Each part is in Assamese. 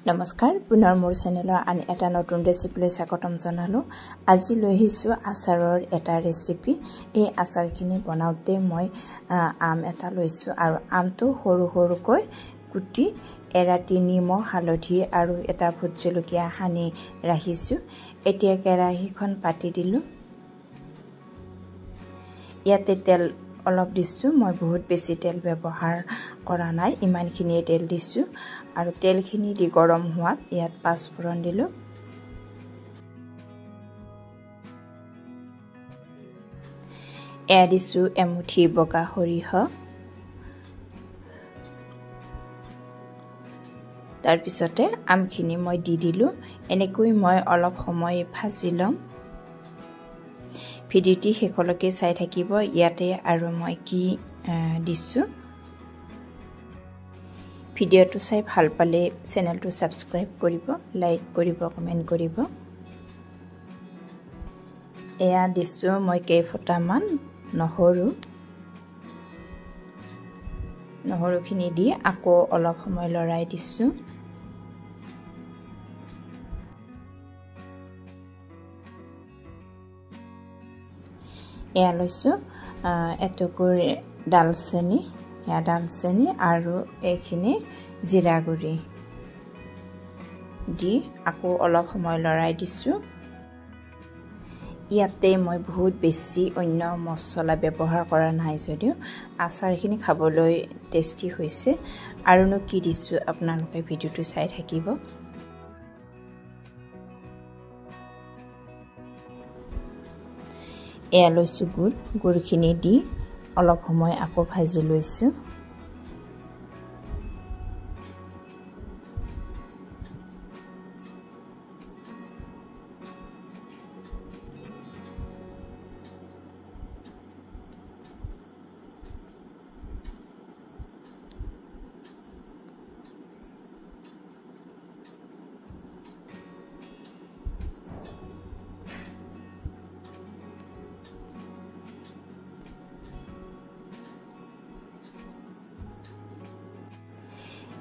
নমস্কাৰ পুনৰ মোৰ চেনেলৰ আন এটা নতুন ৰেচিপিলৈ স্বাগতম জনালো। আজি লৈ আহিছোঁ আচাৰৰ এটা ৰেচিপি। এই আচাৰখিনি বনাওঁতে মই আম এটা লৈছোঁ আৰু আমটো সৰু সৰুকৈ কুটি এৰাতি নিমখ হালধি আৰু এটা ভোট জলকীয়া সানি ৰাখিছোঁ। এতিয়া কেৰাহীখন পাতি দিলোঁ। ইয়াতে তেল অলপ দিছোঁ। মই বহুত বেছি তেল ব্যৱহাৰ কৰা নাই, ইমানখিনিয়ে তেল দিছোঁ আৰু তেলখিনি দি গৰম হোৱাত ইয়াত পাঁচফোৰণ দিলোঁ। এয়া দিছোঁ এমুঠি বগা সৰিয়হ। তাৰপিছতে আমখিনি মই দি দিলোঁ। এনেকৈ মই অলপ সময় ভাজি ল'ম। ভিডিঅ'টি শেষলৈকে চাই থাকিব। ইয়াতে আৰু মই কি দিছোঁ। ভিডিঅ'টো চাই ভাল পালে চেনেলটো ছাবস্ক্ৰাইব কৰিব, লাইক কৰিব, কমেণ্ট কৰিব। এয়া দিছোঁ মই কেইফোটামান নহৰুখিনি দি আকৌ অলপ সময় লৰাই দিছোঁ। এয়া লৈছোঁ এটুকুৰ ডালচেনি, আৰু এইখিনি জিৰা গুড়ি দি আকৌ অলপ সময় লৰাই দিছোঁ। ইয়াতে মই বহুত বেছি অন্য মছলা ব্যৱহাৰ কৰা নাই যদিও আচাৰখিনি খাবলৈ টেষ্টি হৈছে। আৰুনো কি দিছোঁ আপোনালোকে ভিডিঅ'টো চাই থাকিব। এয়া লৈছোঁ গুড়খিনি দি অলপ সময় আকৌ ভাজি লৈছোঁ।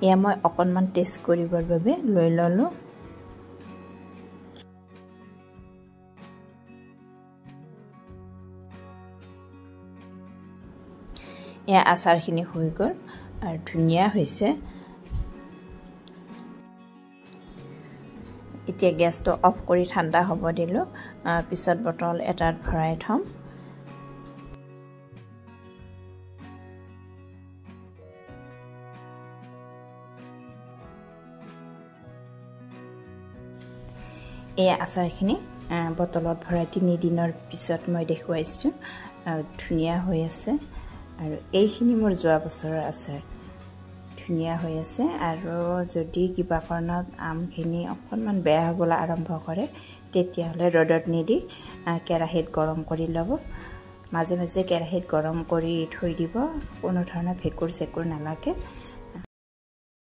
এয়া মই অকণমান টেষ্ট কৰিবৰ বাবে লৈ ল'লোঁ। এয়া আচাৰখিনি হৈ গ'ল আৰু ধুনীয়া হৈছে। এতিয়া গেছটো অফ কৰি ঠাণ্ডা হ'ব দিলোঁ। পিছত বটল এটাত ভৰাই থ'ম। এই আচাৰখিনি বটলত ভৰাই 3 দিনৰ পিছত মই দেখুৱাইছোঁ। ধুনীয়া হৈ আছে আৰু এইখিনি মোৰ যোৱা বছৰৰ আচাৰ। ধুনীয়া হৈ আছে আৰু যদি কিবা কাৰণত আমখিনি অকণমান বেয়া হ'বলৈ আৰম্ভ কৰে তেতিয়াহ'লে ৰ'দত নিদি কেৰাহীত গৰম কৰি ল'ব। মাজে মাজে কেৰাহীত গৰম কৰি থৈ দিব। কোনো ধৰণৰ ভেঁকুৰ চেকুৰ নালাগে।